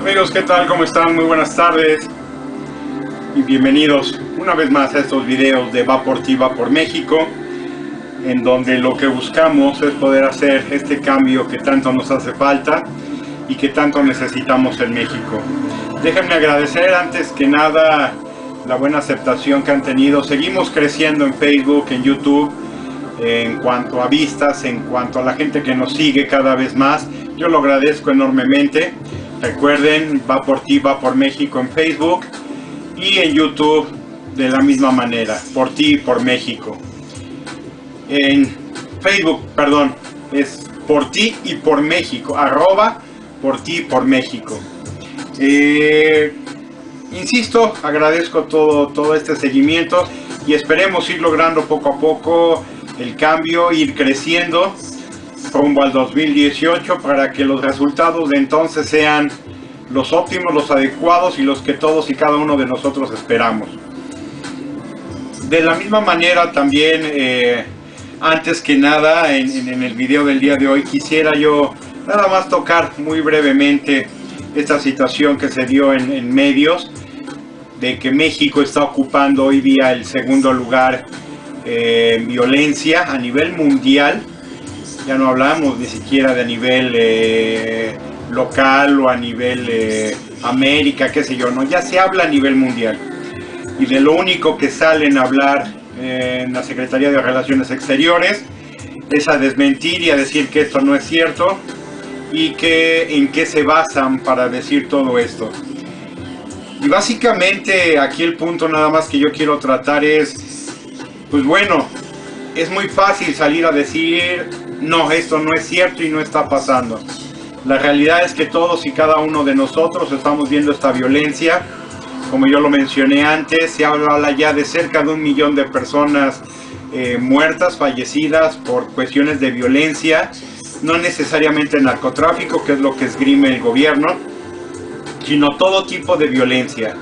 Amigos, ¿qué tal? ¿Cómo están? Muy buenas tardes y bienvenidos una vez más a estos videos de Va por Ti, Va por México, en donde lo que buscamos es poder hacer este cambio que tanto nos hace falta y que tanto necesitamos en México. Déjenme agradecer antes que nada la buena aceptación que han tenido. Seguimos creciendo en Facebook, en YouTube, en cuanto a vistas, en cuanto a la gente que nos sigue cada vez más. Yo lo agradezco enormemente. Recuerden, Va por Ti, Va por México en Facebook y en YouTube de la misma manera, Por Ti y por México. En Facebook, perdón, es Por Ti y por México, @ Por Ti y por México. Insisto, agradezco todo este seguimiento y esperemos ir logrando poco a poco el cambio, ir creciendo rumbo al 2018 para que los resultados de entonces sean los óptimos, los adecuados y los que todos y cada uno de nosotros esperamos. De la misma manera también, antes que nada, en el video del día de hoy quisiera yo nada más tocar muy brevemente esta situación que se dio en medios, de que México está ocupando hoy día el segundo lugar en violencia a nivel mundial. Ya no hablamos ni siquiera de a nivel local o a nivel América, qué sé yo, no, ya se habla a nivel mundial. Y de lo único que salen a hablar en la Secretaría de Relaciones Exteriores es a desmentir y a decir que esto no es cierto y que en qué se basan para decir todo esto. Y básicamente aquí el punto nada más que yo quiero tratar es, pues bueno, es muy fácil salir a decir no, esto no es cierto y no está pasando. La realidad es que todos y cada uno de nosotros estamos viendo esta violencia. Como yo lo mencioné antes, se habla ya de cerca de 1 millón de personas muertas, fallecidas por cuestiones de violencia, no necesariamente narcotráfico, que es lo que esgrime el gobierno, sino todo tipo de violencia.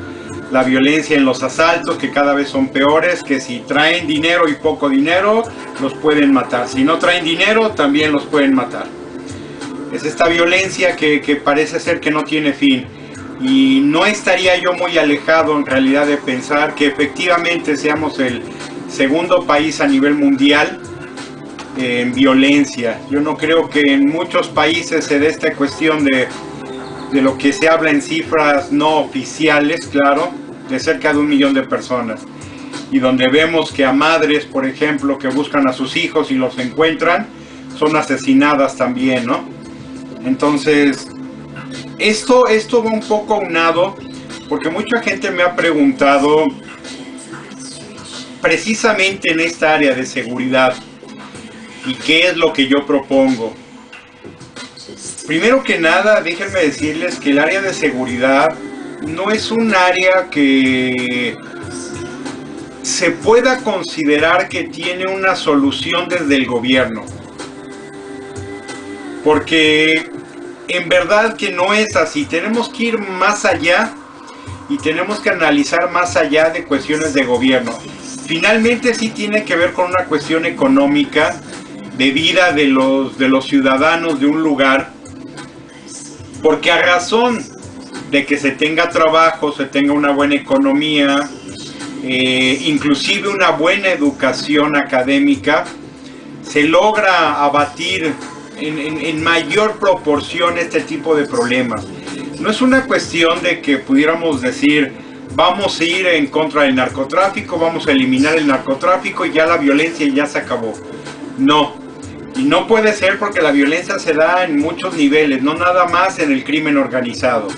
La violencia en los asaltos, que cada vez son peores, que si traen dinero y poco dinero, los pueden matar. Si no traen dinero, también los pueden matar. Es esta violencia que parece ser que no tiene fin. Y no estaría yo muy alejado en realidad de pensar que efectivamente seamos el segundo país a nivel mundial en violencia. Yo no creo que en muchos países se dé esta cuestión de lo que se habla en cifras no oficiales, claro, de cerca de 1 millón de personas, y donde vemos que a madres, por ejemplo, que buscan a sus hijos y los encuentran, son asesinadas también, ¿no? Entonces, esto va un poco aunado, porque mucha gente me ha preguntado, precisamente en esta área de seguridad, ¿y qué es lo que yo propongo? Primero que nada, déjenme decirles que el área de seguridad no es un área que se pueda considerar que tiene una solución desde el gobierno. Porque en verdad que no es así. Tenemos que ir más allá y tenemos que analizar más allá de cuestiones de gobierno. Finalmente sí tiene que ver con una cuestión económica, de vida de los ciudadanos de un lugar. Porque a razón de que se tenga trabajo, se tenga una buena economía, inclusive una buena educación académica, se logra abatir en mayor proporción este tipo de problemas. No es una cuestión de que pudiéramos decir, vamos a ir en contra del narcotráfico, vamos a eliminar el narcotráfico y ya la violencia ya se acabó. No. Y no puede ser, porque la violencia se da en muchos niveles, no nada más en el crimen organizado.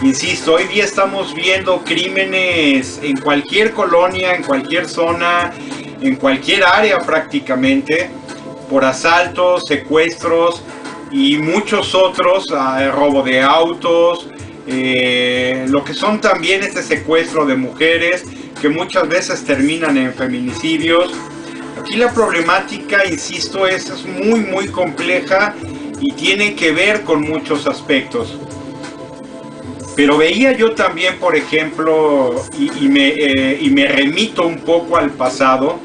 Insisto, hoy día estamos viendo crímenes en cualquier colonia, en cualquier zona, en cualquier área prácticamente, por asaltos, secuestros y muchos otros, robo de autos, lo que son también este secuestro de mujeres, que muchas veces terminan en feminicidios. Aquí la problemática, insisto, es muy compleja y tiene que ver con muchos aspectos. Pero veía yo también, por ejemplo, y me remito un poco al pasado.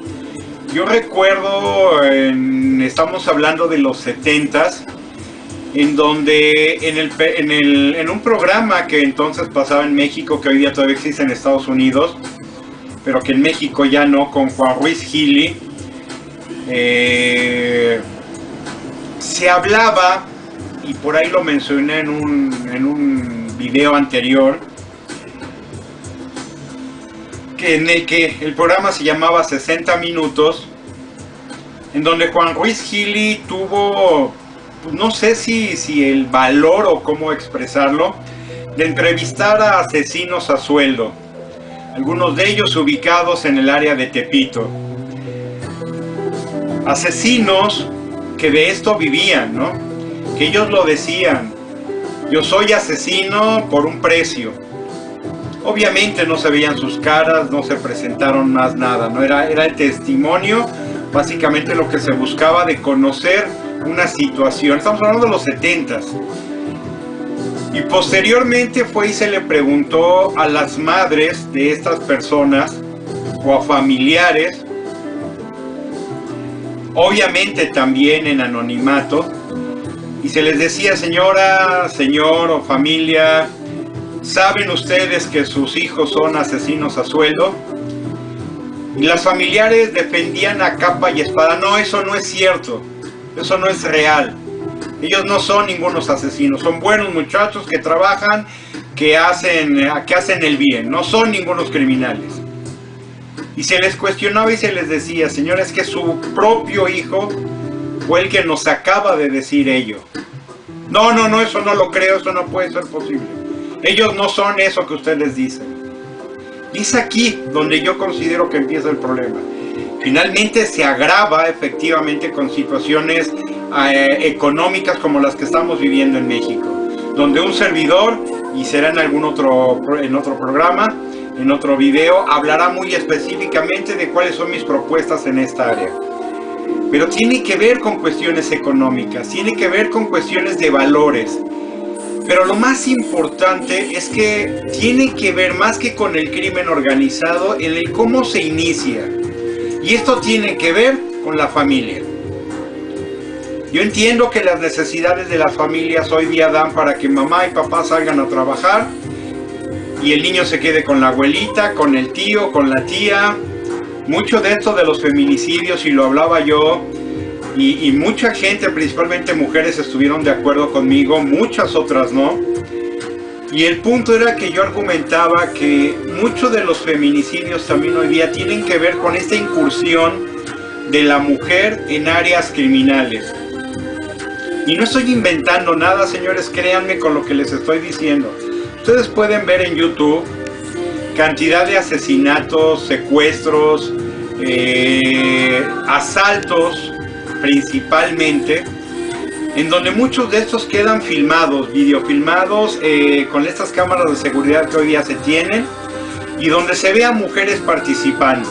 Yo recuerdo, estamos hablando de los 70s, en donde en un programa que entonces pasaba en México, que hoy día todavía existe en Estados Unidos, pero que en México ya no, con Juan Ruiz Gili, se hablaba, y por ahí lo mencioné en un video anterior, en el que el programa se llamaba 60 Minutos, en donde Juan Ruiz Gili tuvo, no sé si el valor o cómo expresarlo, de entrevistar a asesinos a sueldo, algunos de ellos ubicados en el área de Tepito. Asesinos que de esto vivían, ¿no? Que ellos lo decían: yo soy asesino por un precio. Obviamente no se veían sus caras, no se presentaron más nada, ¿no? Era el testimonio, básicamente lo que se buscaba, de conocer una situación. Estamos hablando de los 70s. Y posteriormente fue y se le preguntó a las madres de estas personas o a familiares, obviamente también en anonimato, y se les decía: señora, señor o familia, ¿saben ustedes que sus hijos son asesinos a sueldo? Y las familiares defendían a capa y espada: no, eso no es cierto, eso no es real. Ellos no son ningunos asesinos, son buenos muchachos que trabajan, que hacen el bien, no son ningunos criminales. Y se les cuestionaba y se les decía: señores, que su propio hijo fue el que nos acaba de decir ello. No, eso no lo creo, eso no puede ser posible. Ellos no son eso que ustedes dicen. Y es aquí donde yo considero que empieza el problema. Finalmente se agrava efectivamente con situaciones económicas como las que estamos viviendo en México, donde un servidor, y será en otro programa, en otro video, hablará muy específicamente de cuáles son mis propuestas en esta área. Pero tiene que ver con cuestiones económicas, tiene que ver con cuestiones de valores. Pero lo más importante es que tiene que ver más que con el crimen organizado, en el cómo se inicia. Y esto tiene que ver con la familia. Yo entiendo que las necesidades de las familias hoy día dan para que mamá y papá salgan a trabajar y el niño se quede con la abuelita, con el tío, con la tía. Mucho de esto de los feminicidios, y lo hablaba yo, y mucha gente, principalmente mujeres, estuvieron de acuerdo conmigo, muchas otras no. Y el punto era que yo argumentaba que muchos de los feminicidios también hoy día tienen que ver con esta incursión de la mujer en áreas criminales. Y no estoy inventando nada, señores, créanme con lo que les estoy diciendo. Ustedes pueden ver en YouTube cantidad de asesinatos, secuestros, asaltos principalmente, en donde muchos de estos quedan filmados, videofilmados, con estas cámaras de seguridad que hoy día se tienen, y donde se ve a mujeres participando.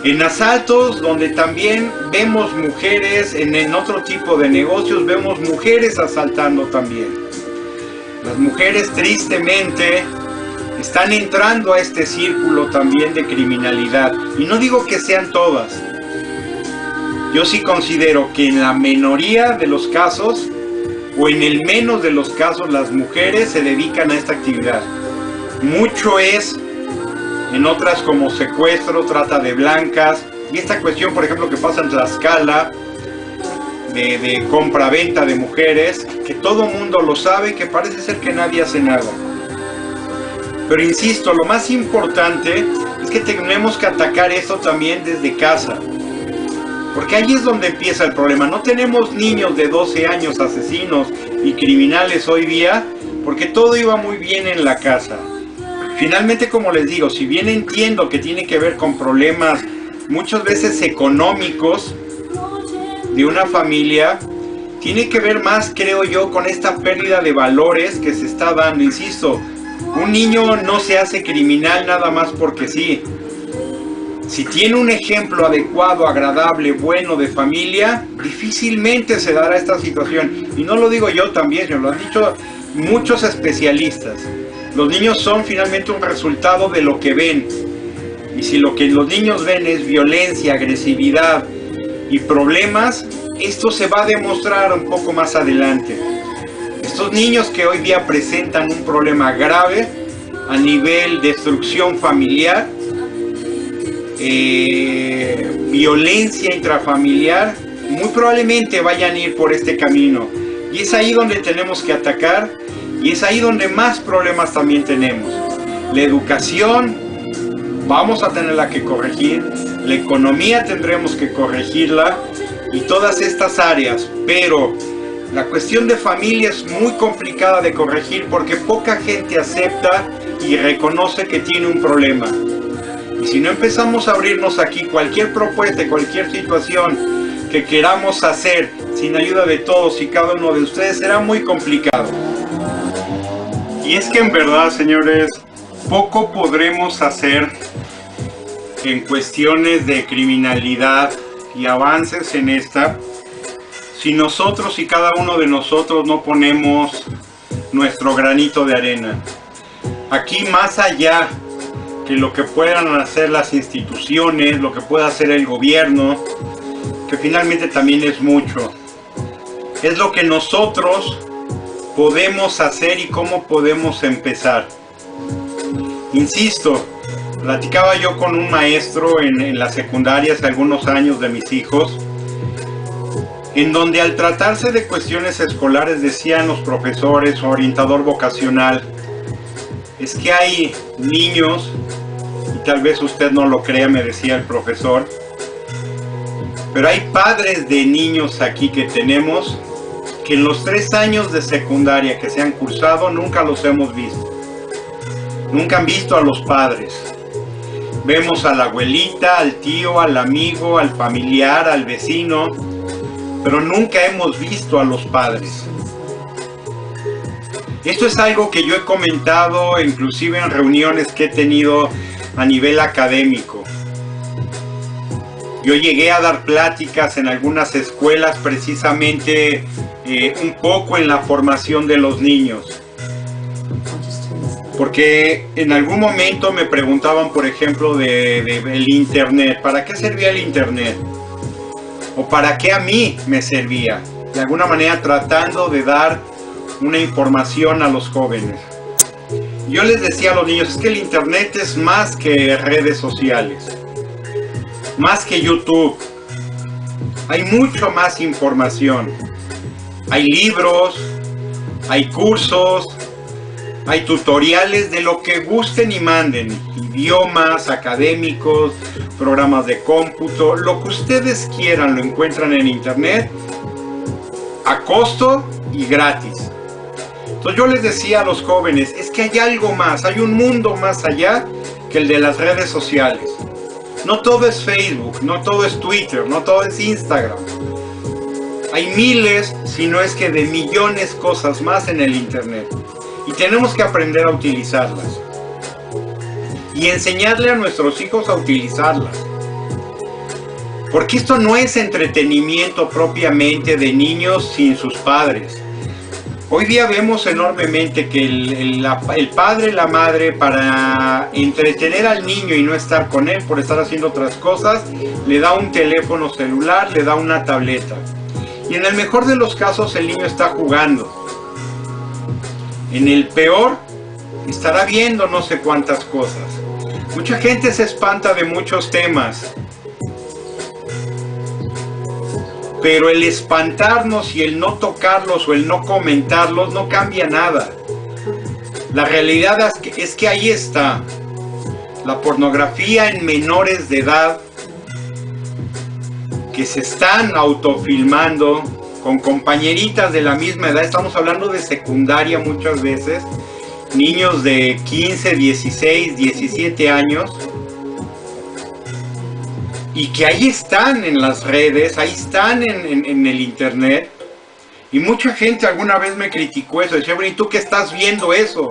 En asaltos donde también vemos mujeres, en otro tipo de negocios vemos mujeres asaltando también. Las mujeres tristemente están entrando a este círculo también de criminalidad. Y no digo que sean todas. Yo sí considero que en la minoría de los casos, o en el menos de los casos, las mujeres se dedican a esta actividad. Mucho es en otras como secuestro, trata de blancas, y esta cuestión, por ejemplo, que pasa en Tlaxcala, de compra-venta de mujeres, que todo mundo lo sabe, que parece ser que nadie hace nada. Pero insisto, lo más importante es que tenemos que atacar esto también desde casa, porque ahí es donde empieza el problema. No tenemos niños de 12 años asesinos y criminales hoy día, porque todo iba muy bien en la casa. Finalmente, como les digo, si bien entiendo que tiene que ver con problemas muchas veces económicos de una familia, tiene que ver más, creo yo, con esta pérdida de valores que se está dando. Insisto, un niño no se hace criminal nada más porque sí. Si tiene un ejemplo adecuado, agradable, bueno de familia, difícilmente se dará esta situación. Y no lo digo yo también, sino lo han dicho muchos especialistas. Los niños son finalmente un resultado de lo que ven. Y si lo que los niños ven es violencia, agresividad y problemas, esto se va a demostrar un poco más adelante. Estos niños que hoy día presentan un problema grave a nivel de destrucción familiar, violencia intrafamiliar, muy probablemente vayan a ir por este camino. Y es ahí donde tenemos que atacar, y es ahí donde más problemas también tenemos. La educación vamos a tenerla que corregir, la economía tendremos que corregirla, y todas estas áreas, pero la cuestión de familia es muy complicada de corregir porque poca gente acepta y reconoce que tiene un problema. Y si no empezamos a abrirnos aquí, cualquier propuesta, cualquier situación que queramos hacer sin ayuda de todos y cada uno de ustedes será muy complicado. Y es que en verdad, señores, poco podremos hacer en cuestiones de criminalidad y avances en esta si nosotros y cada uno de nosotros no ponemos nuestro granito de arena. Aquí, más allá que lo que puedan hacer las instituciones, lo que pueda hacer el gobierno, que finalmente también es mucho, es lo que nosotros podemos hacer y cómo podemos empezar. Insisto, platicaba yo con un maestro en la secundaria hace algunos años de mis hijos, en donde al tratarse de cuestiones escolares decían los profesores o orientador vocacional, es que hay niños, y tal vez usted no lo crea, me decía el profesor, pero hay padres de niños aquí que tenemos que en los 3 años de secundaria que se han cursado nunca los hemos visto. Nunca han visto a los padres. Vemos a la abuelita, al tío, al amigo, al familiar, al vecino, pero nunca hemos visto a los padres. Esto es algo que yo he comentado inclusive en reuniones que he tenido a nivel académico. Yo llegué a dar pláticas en algunas escuelas precisamente un poco en la formación de los niños. Porque en algún momento me preguntaban, por ejemplo, del internet. ¿Para qué servía el internet? ¿O para qué a mí me servía? De alguna manera tratando de dar una información a los jóvenes. Yo les decía a los niños, es que el internet es más que redes sociales, más que YouTube. Hay mucho más información. Hay libros, hay cursos, hay tutoriales de lo que gusten y manden, idiomas, académicos, programas de cómputo, lo que ustedes quieran lo encuentran en internet a costo y gratis. Entonces yo les decía a los jóvenes, es que hay algo más, hay un mundo más allá que el de las redes sociales. No todo es Facebook, no todo es Twitter, no todo es Instagram. Hay miles, si no es que de millones cosas más en el internet. Y tenemos que aprender a utilizarlas. Y enseñarle a nuestros hijos a utilizarlas. Porque esto no es entretenimiento propiamente de niños sin sus padres. Hoy día vemos enormemente que el padre, la madre, para entretener al niño y no estar con él por estar haciendo otras cosas, le da un teléfono celular, le da una tableta. Y en el mejor de los casos el niño está jugando. En el peor, estará viendo no sé cuántas cosas. Mucha gente se espanta de muchos temas. Pero el espantarnos y el no tocarlos o el no comentarlos no cambia nada. La realidad es que ahí está. La pornografía en menores de edad que se están autofilmando con compañeritas de la misma edad. Estamos hablando de secundaria muchas veces. Niños de 15, 16, 17 años. Y que ahí están en las redes, ahí están en el internet. Y mucha gente alguna vez me criticó eso. Decía, bueno, ¿y tú qué estás viendo eso?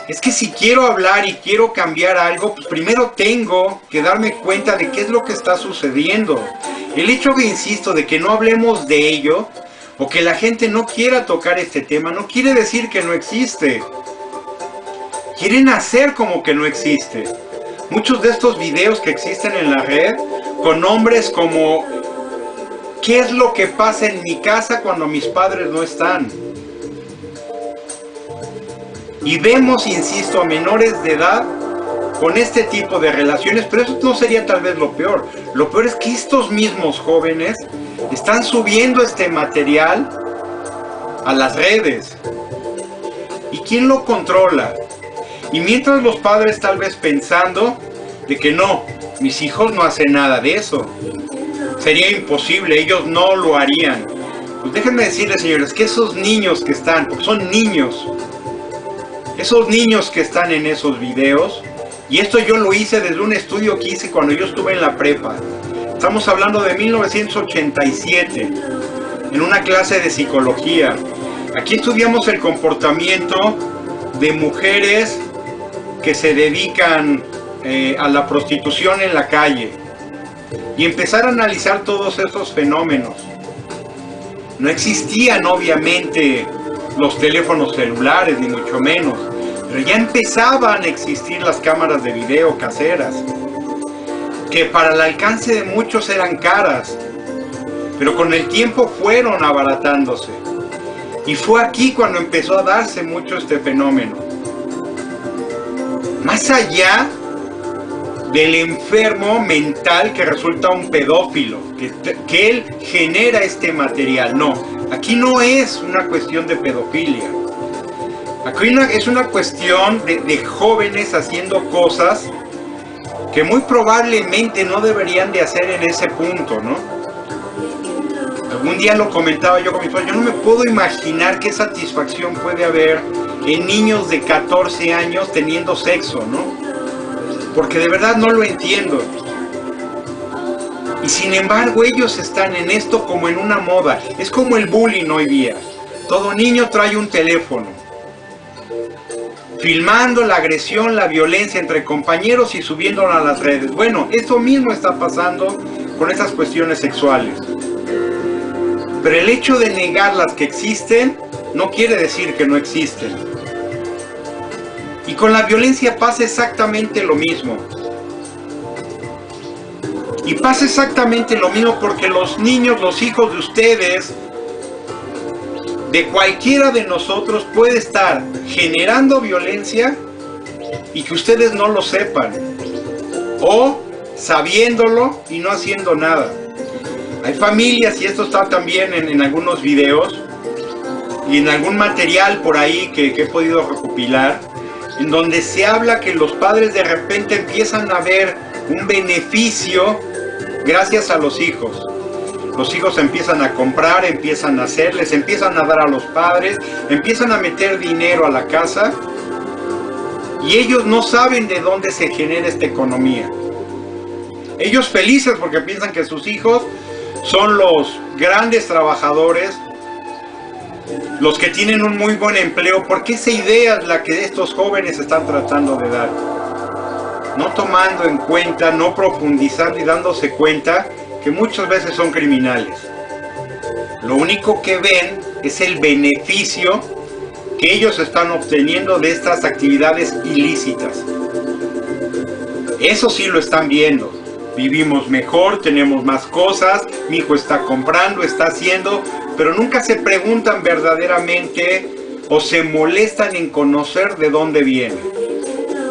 Es que si quiero hablar y quiero cambiar algo, pues primero tengo que darme cuenta de qué es lo que está sucediendo. El hecho que insisto de que no hablemos de ello, o que la gente no quiera tocar este tema, no quiere decir que no existe. Quieren hacer como que no existe. Muchos de estos videos que existen en la red, con nombres como ¿Qué es lo que pasa en mi casa cuando mis padres no están? Y vemos, insisto, a menores de edad con este tipo de relaciones, pero eso no sería tal vez lo peor. Lo peor es que estos mismos jóvenes están subiendo este material a las redes. ¿Y quién lo controla? Y mientras los padres tal vez pensando de que no, mis hijos no hacen nada de eso. Sería imposible, ellos no lo harían. Pues déjenme decirles, señores, que esos niños que están, porque son niños, esos niños que están en esos videos, y esto yo lo hice desde un estudio que hice cuando yo estuve en la prepa. Estamos hablando de 1987, en una clase de psicología. Aquí estudiamos el comportamiento de mujeres que se dedican a la prostitución en la calle. Y empezar a analizar todos esos fenómenos. No existían obviamente los teléfonos celulares, ni mucho menos, pero ya empezaban a existir las cámaras de video caseras, que para el alcance de muchos eran caras, pero con el tiempo fueron abaratándose. Y fue aquí cuando empezó a darse mucho este fenómeno. Más allá del enfermo mental que resulta un pedófilo, que él genera este material. No, aquí no es una cuestión de pedofilia. Aquí es una cuestión de jóvenes haciendo cosas que muy probablemente no deberían de hacer en ese punto, ¿no? Algún día lo comentaba yo con mi esposa, yo no me puedo imaginar qué satisfacción puede haber en niños de 14 años teniendo sexo, ¿no? Porque de verdad no lo entiendo. Y sin embargo ellos están en esto como en una moda. Es como el bullying hoy día. Todo niño trae un teléfono, filmando la agresión, la violencia entre compañeros y subiéndola a las redes. Bueno, esto mismo está pasando con estas cuestiones sexuales. Pero el hecho de negarlas que existen no quiere decir que no existen. Y con la violencia pasa exactamente lo mismo. Y pasa exactamente lo mismo porque los niños, los hijos de ustedes, de cualquiera de nosotros, puede estar generando violencia y que ustedes no lo sepan. O sabiéndolo y no haciendo nada. Hay familias, y esto está también en algunos videos y en algún material por ahí que he podido recopilar, en donde se habla que los padres de repente empiezan a ver un beneficio gracias a los hijos. Los hijos empiezan a comprar, empiezan a hacer, les empiezan a dar a los padres, empiezan a meter dinero a la casa y ellos no saben de dónde se genera esta economía. Ellos felices porque piensan que sus hijos son los grandes trabajadores, los que tienen un muy buen empleo, porque esa idea es la que estos jóvenes están tratando de dar. No tomando en cuenta, no profundizando y dándose cuenta que muchas veces son criminales. Lo único que ven es el beneficio que ellos están obteniendo de estas actividades ilícitas. Eso sí lo están viendo. Vivimos mejor, tenemos más cosas, mi hijo está comprando, está haciendo, pero nunca se preguntan verdaderamente o se molestan en conocer de dónde viene.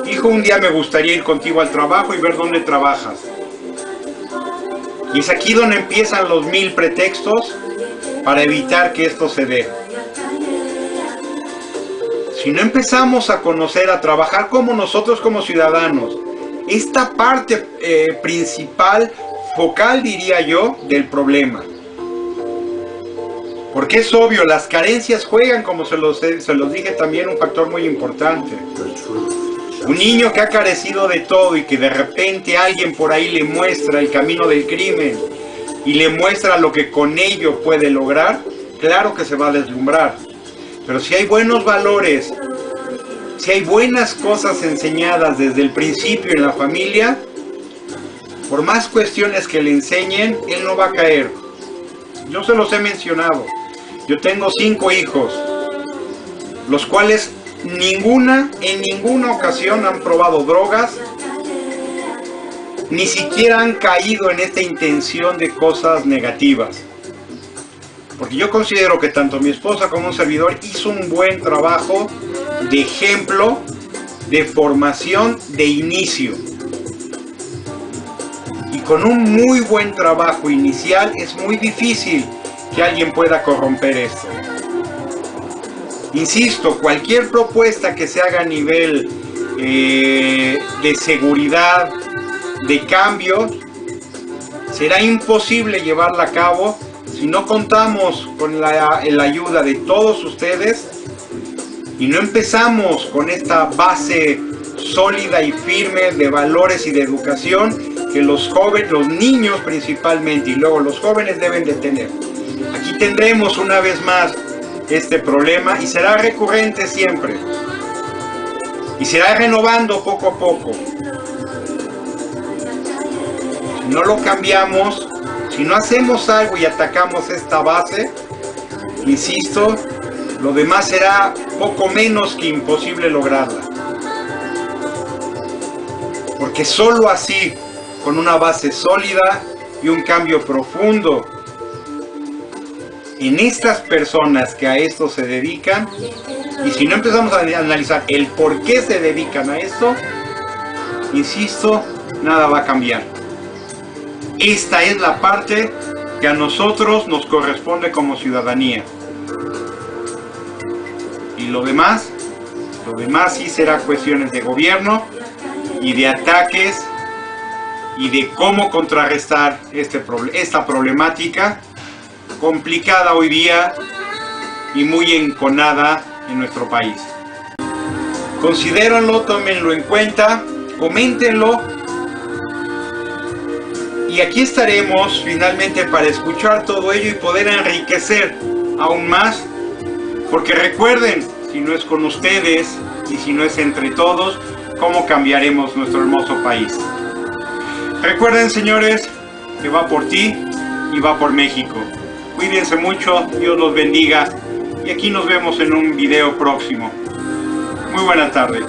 Hijo, un día me gustaría ir contigo al trabajo y ver dónde trabajas. Y es aquí donde empiezan los 1000 pretextos para evitar que esto se dé. Si no empezamos a conocer, a trabajar como nosotros como ciudadanos, esta parte principal, focal diría yo, del problema. Porque es obvio, las carencias juegan, como se los dije también, un factor muy importante. Un niño que ha carecido de todo y que de repente alguien por ahí le muestra el camino del crimen y le muestra lo que con ello puede lograr, claro que se va a deslumbrar. Pero si hay buenos valores, si hay buenas cosas enseñadas desde el principio en la familia, por más cuestiones que le enseñen, él no va a caer. Yo se los he mencionado. Yo tengo 5 hijos, los cuales en ninguna ocasión han probado drogas, ni siquiera han caído en esta intención de cosas negativas. Porque yo considero que tanto mi esposa como un servidor hizo un buen trabajo de ejemplo, de formación, de inicio. Y con un muy buen trabajo inicial es muy difícil que alguien pueda corromper esto. Insisto, cualquier propuesta que se haga a nivel de seguridad, de cambio, será imposible llevarla a cabo si no contamos con la ayuda de todos ustedes y no empezamos con esta base sólida y firme de valores y de educación que los jóvenes, los niños principalmente, y luego los jóvenes deben de tener. Aquí tendremos una vez más este problema y será recurrente siempre. Y se irá renovando poco a poco. Si no lo cambiamos, si no hacemos algo y atacamos esta base, insisto, lo demás será poco menos que imposible lograrla. Porque solo así, con una base sólida y un cambio profundo en estas personas que a esto se dedican, y si no empezamos a analizar el por qué se dedican a esto, insisto, nada va a cambiar. Esta es la parte que a nosotros nos corresponde como ciudadanía. Y lo demás sí será cuestiones de gobierno y de ataques y de cómo contrarrestar esta problemática complicada hoy día y muy enconada en nuestro país. Considérenlo, tómenlo en cuenta, coméntenlo y aquí estaremos finalmente para escuchar todo ello y poder enriquecer aún más, porque recuerden, si no es con ustedes y si no es entre todos, ¿cómo cambiaremos nuestro hermoso país? Recuerden, señores, que va por ti y va por México. Cuídense mucho, Dios los bendiga y aquí nos vemos en un video próximo. Muy buena tarde.